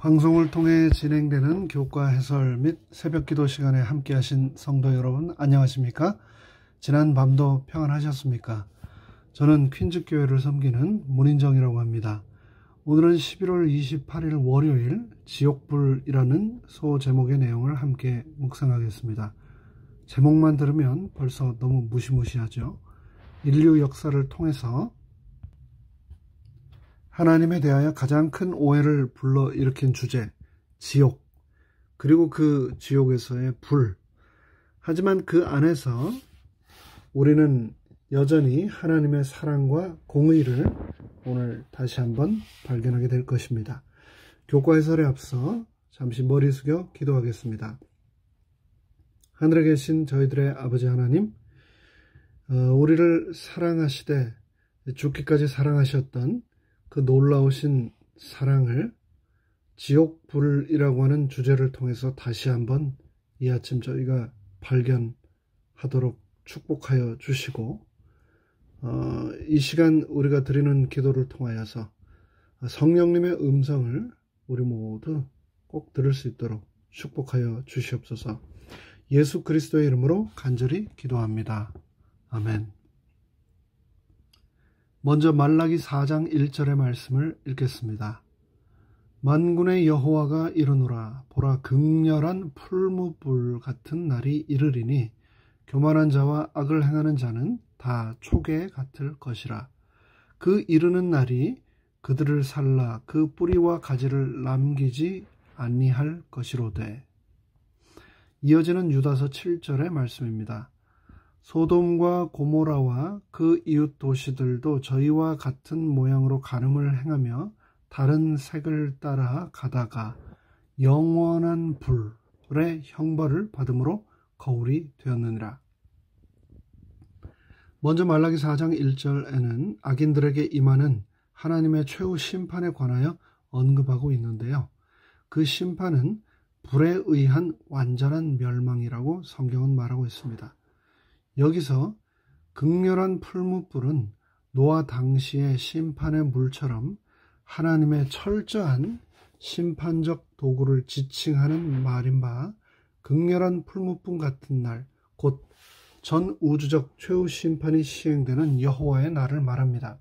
방송을 통해 진행되는 교과 해설 및 새벽기도 시간에 함께하신 성도 여러분 안녕하십니까? 지난 밤도 평안하셨습니까? 저는 퀸즈교회를 섬기는 문인정이라고 합니다. 오늘은 11월 28일 월요일 지옥불이라는 소제목의 내용을 함께 묵상하겠습니다. 제목만 들으면 벌써 너무 무시무시하죠. 인류 역사를 통해서 하나님에 대하여 가장 큰 오해를 불러일으킨 주제, 지옥, 그리고 그 지옥에서의 불. 하지만 그 안에서 우리는 여전히 하나님의 사랑과 공의를 오늘 다시 한번 발견하게 될 것입니다. 교과 해설에 앞서 잠시 머리 숙여 기도하겠습니다. 하늘에 계신 저희들의 아버지 하나님, 우리를 사랑하시되 죽기까지 사랑하셨던 그 놀라우신 사랑을 지옥불이라고 하는 주제를 통해서 다시 한번 이 아침 저희가 발견하도록 축복하여 주시고, 이 시간 우리가 드리는 기도를 통하여서 성령님의 음성을 우리 모두 꼭 들을 수 있도록 축복하여 주시옵소서. 예수 그리스도의 이름으로 간절히 기도합니다. 아멘. 먼저 말라기 4장 1절의 말씀을 읽겠습니다. 만군의 여호와가 이르노라. 보라, 극렬한 풀무불 같은 날이 이르리니 교만한 자와 악을 행하는 자는 다 초계 같을 것이라. 그 이르는 날이 그들을 살라 그 뿌리와 가지를 남기지 아니할 것이로되. 이어지는 유다서 7절의 말씀입니다. 소돔과 고모라와 그 이웃 도시들도 저희와 같은 모양으로 간음을 행하며 다른 색을 따라 가다가 영원한 불의 형벌을 받음으로 거울이 되었느니라. 먼저 말라기 4장 1절에는 악인들에게 임하는 하나님의 최후 심판에 관하여 언급하고 있는데요. 그 심판은 불에 의한 완전한 멸망이라고 성경은 말하고 있습니다. 여기서 극렬한 풀무불은 노아 당시의 심판의 물처럼 하나님의 철저한 심판적 도구를 지칭하는 말인 바, 극렬한 풀무불 같은 날, 곧 전 우주적 최후 심판이 시행되는 여호와의 날을 말합니다.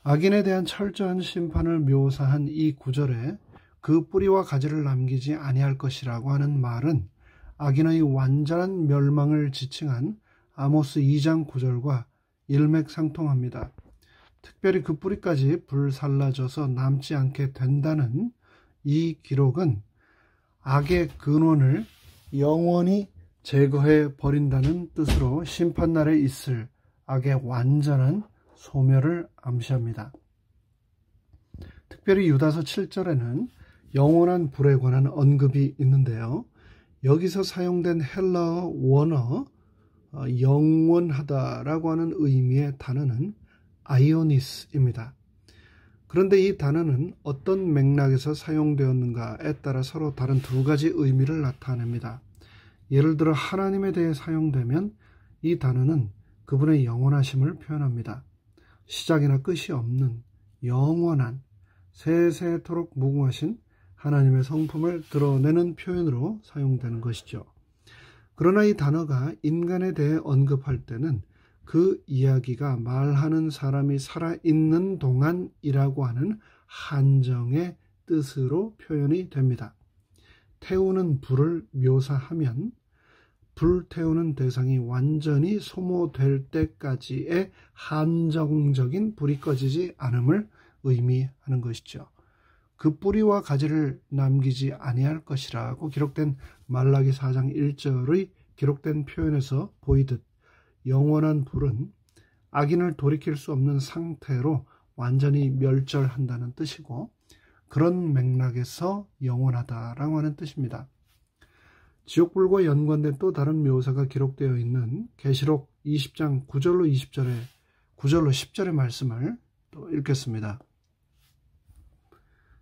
악인에 대한 철저한 심판을 묘사한 이 구절에 그 뿌리와 가지를 남기지 아니할 것이라고 하는 말은 악인의 완전한 멸망을 지칭한 아모스 2장 9절과 일맥상통합니다. 특별히 그 뿌리까지 불살라져서 남지 않게 된다는 이 기록은 악의 근원을 영원히 제거해 버린다는 뜻으로 심판날에 있을 악의 완전한 소멸을 암시합니다. 특별히 유다서 7절에는 영원한 불에 관한 언급이 있는데요. 여기서 사용된 헬라어 원어 영원하다라고 하는 의미의 단어는 아이오니스입니다. 그런데 이 단어는 어떤 맥락에서 사용되었는가에 따라 서로 다른 두 가지 의미를 나타냅니다. 예를 들어 하나님에 대해 사용되면 이 단어는 그분의 영원하심을 표현합니다. 시작이나 끝이 없는 영원한 세세토록 무궁하신 하나님의 성품을 드러내는 표현으로 사용되는 것이죠. 그러나 이 단어가 인간에 대해 언급할 때는 그 이야기가 말하는 사람이 살아있는 동안이라고 하는 한정의 뜻으로 표현이 됩니다. 태우는 불을 묘사하면 불 태우는 대상이 완전히 소모될 때까지의 한정적인 불이 꺼지지 않음을 의미하는 것이죠. 그 뿌리와 가지를 남기지 아니할 것이라고 기록된 말라기 4장 1절의 기록된 표현에서 보이듯 영원한 불은 악인을 돌이킬 수 없는 상태로 완전히 멸절한다는 뜻이고, 그런 맥락에서 영원하다라고 하는 뜻입니다. 지옥불과 연관된 또 다른 묘사가 기록되어 있는 계시록 20장 9절로 10절의 말씀을 또 읽겠습니다.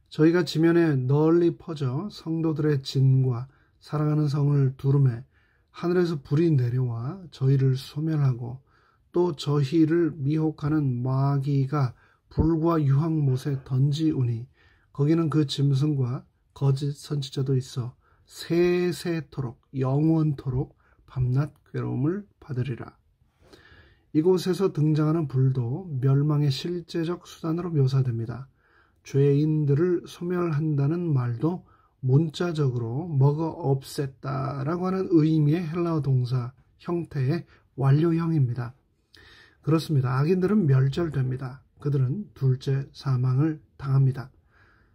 저희가 지면에 널리 퍼져 성도들의 진과 사랑하는 성을 두름에 하늘에서 불이 내려와 저희를 소멸하고 또 저희를 미혹하는 마귀가 불과 유황못에 던지우니 거기는 그 짐승과 거짓 선지자도 있어 세세토록 영원토록 밤낮 괴로움을 받으리라. 이곳에서 등장하는 불도 멸망의 실제적 수단으로 묘사됩니다. 죄인들을 소멸한다는 말도 문자적으로 먹어 없앴다라고 하는 의미의 헬라어 동사 형태의 완료형입니다. 그렇습니다. 악인들은 멸절됩니다. 그들은 둘째 사망을 당합니다.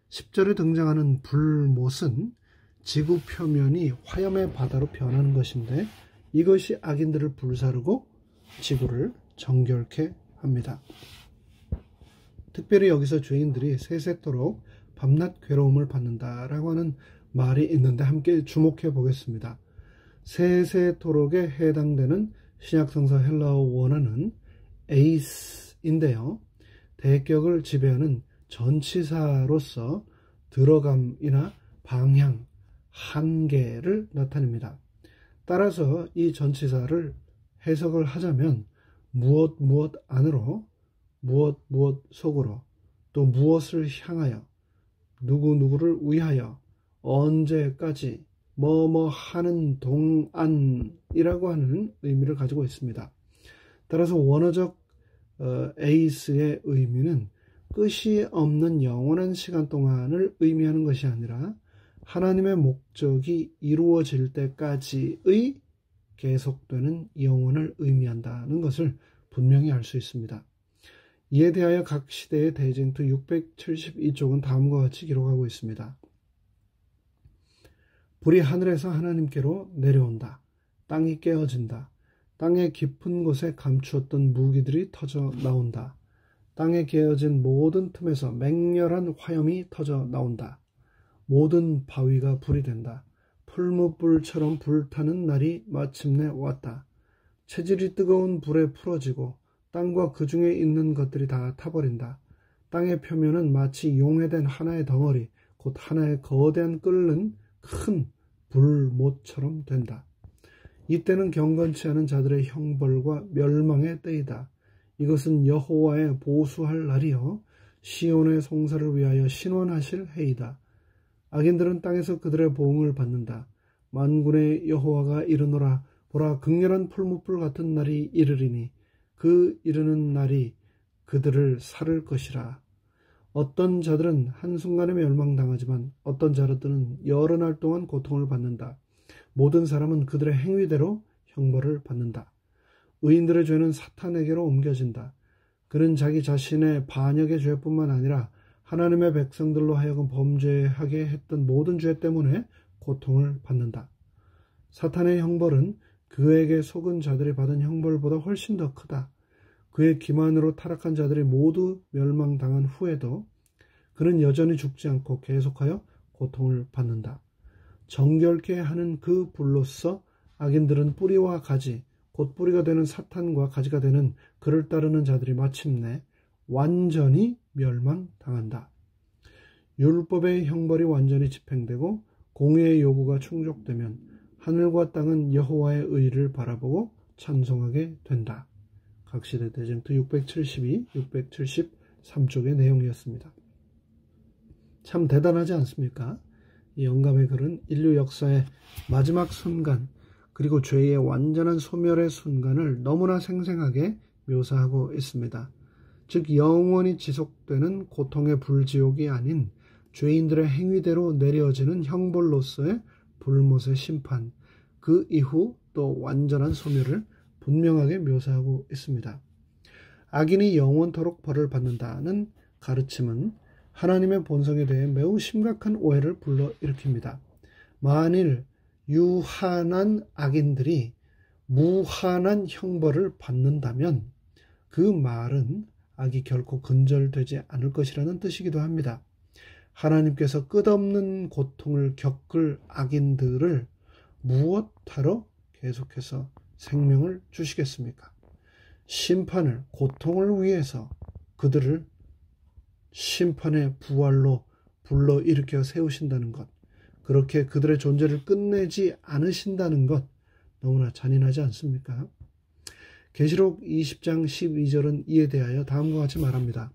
10절에 등장하는 불못은 지구 표면이 화염의 바다로 변하는 것인데 이것이 악인들을 불사르고 지구를 정결케 합니다. 특별히 여기서 죄인들이 세세토록 밤낮 괴로움을 받는다라고 하는 말이 있는데 함께 주목해 보겠습니다. 세세토록에 해당되는 신약성서 헬라어 원어는 에이스인데요. 대격을 지배하는 전치사로서 들어감이나 방향, 한계를 나타냅니다. 따라서 이 전치사를 해석을 하자면 무엇 안으로, 무엇 속으로, 또 무엇을 향하여, 누구를 위하여, 언제까지, 하는 동안이라고 하는 의미를 가지고 있습니다. 따라서 원어적 에이스의 의미는 끝이 없는 영원한 시간 동안을 의미하는 것이 아니라 하나님의 목적이 이루어질 때까지의 계속되는 영혼을 의미한다는 것을 분명히 알 수 있습니다. 이에 대하여 각 시대의 대쟁투 672쪽은 다음과 같이 기록하고 있습니다. 불이 하늘에서 하나님께로 내려온다. 땅이 깨어진다. 땅의 깊은 곳에 감추었던 무기들이 터져 나온다. 땅에 개어진 모든 틈에서 맹렬한 화염이 터져 나온다. 모든 바위가 불이 된다. 풀무불처럼 불타는 날이 마침내 왔다. 체질이 뜨거운 불에 풀어지고 땅과 그 중에 있는 것들이 다 타버린다. 땅의 표면은 마치 용해된 하나의 덩어리, 곧 하나의 거대한 끓는 큰 불못처럼 된다. 이때는 경건치 않은 자들의 형벌과 멸망의 때이다. 이것은 여호와의 보수할 날이요 시온의 송사를 위하여 신원하실 해이다. 악인들은 땅에서 그들의 보응을 받는다. 만군의 여호와가 이르노라. 보라, 극렬한 풀무불 같은 날이 이르리니 그 이르는 날이 그들을 살을 것이라. 어떤 자들은 한순간에 멸망당하지만 어떤 자들은 여러 날 동안 고통을 받는다. 모든 사람은 그들의 행위대로 형벌을 받는다. 의인들의 죄는 사탄에게로 옮겨진다. 그는 자기 자신의 반역의 죄뿐만 아니라 하나님의 백성들로 하여금 범죄하게 했던 모든 죄 때문에 고통을 받는다. 사탄의 형벌은 그에게 속은 자들이 받은 형벌보다 훨씬 더 크다. 그의 기만으로 타락한 자들이 모두 멸망당한 후에도 그는 여전히 죽지 않고 계속하여 고통을 받는다. 정결케 하는 그 불로서 악인들은 뿌리와 가지, 곧 뿌리가 되는 사탄과 가지가 되는 그를 따르는 자들이 마침내 완전히 멸망당한다. 율법의 형벌이 완전히 집행되고 공의의 요구가 충족되면 하늘과 땅은 여호와의 의를 바라보고 찬송하게 된다. 각시대 대쟁투 672, 673쪽의 내용이었습니다. 참 대단하지 않습니까? 이 영감의 글은 인류 역사의 마지막 순간, 그리고 죄의 완전한 소멸의 순간을 너무나 생생하게 묘사하고 있습니다. 즉 영원히 지속되는 고통의 불지옥이 아닌 죄인들의 행위대로 내려지는 형벌로서의 불못의 심판, 그 이후 또 완전한 소멸을 분명하게 묘사하고 있습니다. 악인이 영원토록 벌을 받는다는 가르침은 하나님의 본성에 대해 매우 심각한 오해를 불러일으킵니다. 만일 유한한 악인들이 무한한 형벌을 받는다면 그 말은 악이 결코 근절되지 않을 것이라는 뜻이기도 합니다. 하나님께서 끝없는 고통을 겪을 악인들을 무엇하러 계속해서 생명을 주시겠습니까? 심판을, 고통을 위해서 그들을 심판의 부활로 불러일으켜 세우신다는 것, 그렇게 그들의 존재를 끝내지 않으신다는 것, 너무나 잔인하지 않습니까? 계시록 20장 12절은 이에 대하여 다음과 같이 말합니다.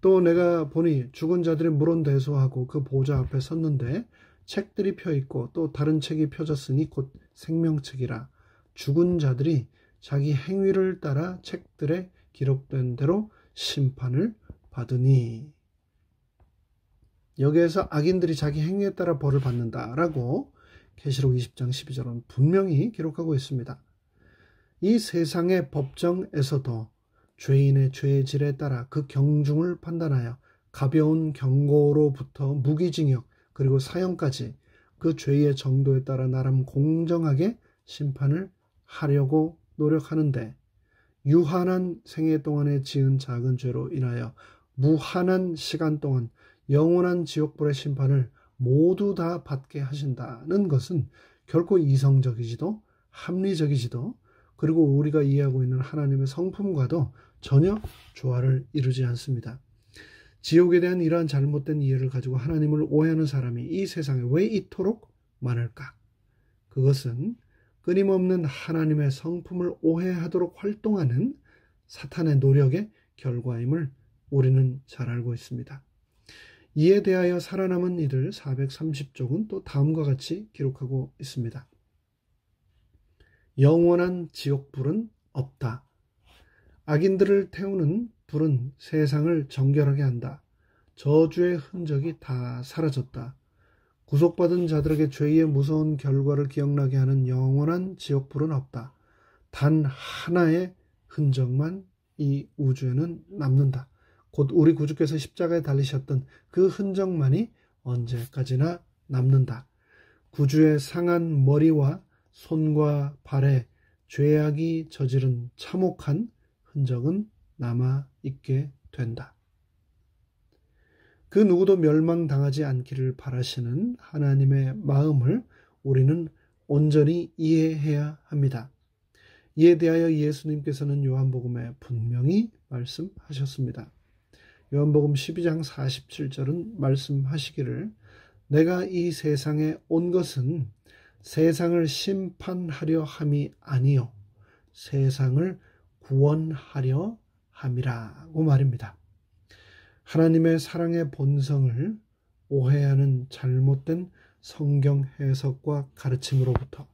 또 내가 보니 죽은 자들이 물론대소하고 그 보좌 앞에 섰는데 책들이 펴있고 또 다른 책이 펴졌으니 곧 생명책이라. 죽은 자들이 자기 행위를 따라 책들에 기록된 대로 심판을 받으니. 여기에서 악인들이 자기 행위에 따라 벌을 받는다라고 계시록 20장 12절은 분명히 기록하고 있습니다. 이 세상의 법정에서도 죄인의 죄의 질에 따라 그 경중을 판단하여 가벼운 경고로부터 무기징역 그리고 사형까지 그 죄의 정도에 따라 나름 공정하게 심판을 하려고 노력하는데, 유한한 생애 동안에 지은 작은 죄로 인하여 무한한 시간 동안 영원한 지옥불의 심판을 모두 다 받게 하신다는 것은 결코 이성적이지도 합리적이지도 그리고 우리가 이해하고 있는 하나님의 성품과도 전혀 조화를 이루지 않습니다. 지옥에 대한 이러한 잘못된 이해를 가지고 하나님을 오해하는 사람이 이 세상에 왜 이토록 많을까? 그것은 끊임없는 하나님의 성품을 오해하도록 활동하는 사탄의 노력의 결과임을 우리는 잘 알고 있습니다. 이에 대하여 살아남은 이들 430쪽은 또 다음과 같이 기록하고 있습니다. 영원한 지옥불은 없다. 악인들을 태우는 불은 세상을 정결하게 한다. 저주의 흔적이 다 사라졌다. 구속받은 자들에게 죄의 무서운 결과를 기억나게 하는 영원한 지옥불은 없다. 단 하나의 흔적만 이 우주에는 남는다. 곧 우리 구주께서 십자가에 달리셨던 그 흔적만이 언제까지나 남는다. 구주의 상한 머리와 손과 발에 죄악이 저지른 참혹한 흔적은 남아있게 된다. 그 누구도 멸망당하지 않기를 바라시는 하나님의 마음을 우리는 온전히 이해해야 합니다. 이에 대하여 예수님께서는 요한복음에 분명히 말씀하셨습니다. 요한복음 12장 47절은 말씀하시기를 내가 이 세상에 온 것은 세상을 심판하려 함이 아니요 세상을 구원하려 함이라고 말입니다. 하나님의 사랑의 본성을 오해하는 잘못된 성경 해석과 가르침으로부터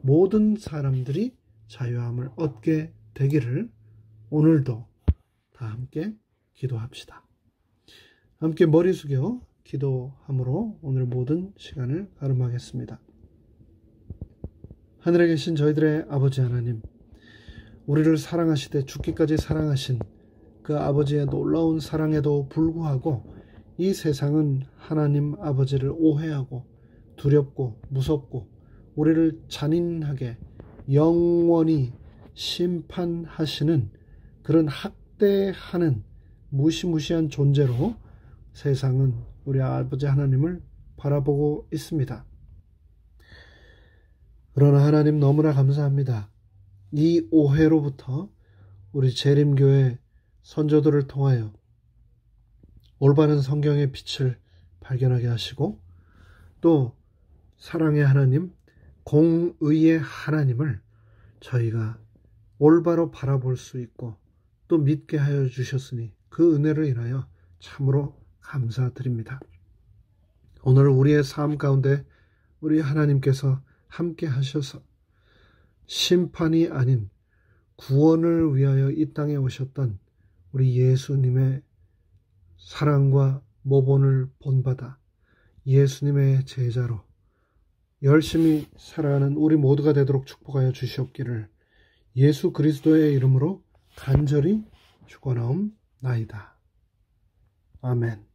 모든 사람들이 자유함을 얻게 되기를 오늘도 다 함께 기도합시다. 함께 머리 숙여 기도함으로 오늘 모든 시간을 가름하겠습니다. 하늘에 계신 저희들의 아버지 하나님, 우리를 사랑하시되 죽기까지 사랑하신 그 아버지의 놀라운 사랑에도 불구하고 이 세상은 하나님 아버지를 오해하고 두렵고 무섭고 우리를 잔인하게 영원히 심판하시는 그런 학대하는 무시무시한 존재로 세상은 우리 아버지 하나님을 바라보고 있습니다. 그러나 하나님 너무나 감사합니다. 이 오해로부터 우리 재림교회 선조들을 통하여 올바른 성경의 빛을 발견하게 하시고 또 사랑의 하나님, 공의의 하나님을 저희가 올바로 바라볼 수 있고 또 믿게 하여 주셨으니 그 은혜를 인하여 참으로 감사드립니다. 오늘 우리의 삶 가운데 우리 하나님께서 함께 하셔서 심판이 아닌 구원을 위하여 이 땅에 오셨던 우리 예수님의 사랑과 모본을 본받아 예수님의 제자로 열심히 살아가는 우리 모두가 되도록 축복하여 주시옵기를 예수 그리스도의 이름으로 간절히 축원하옵나이다. 아멘.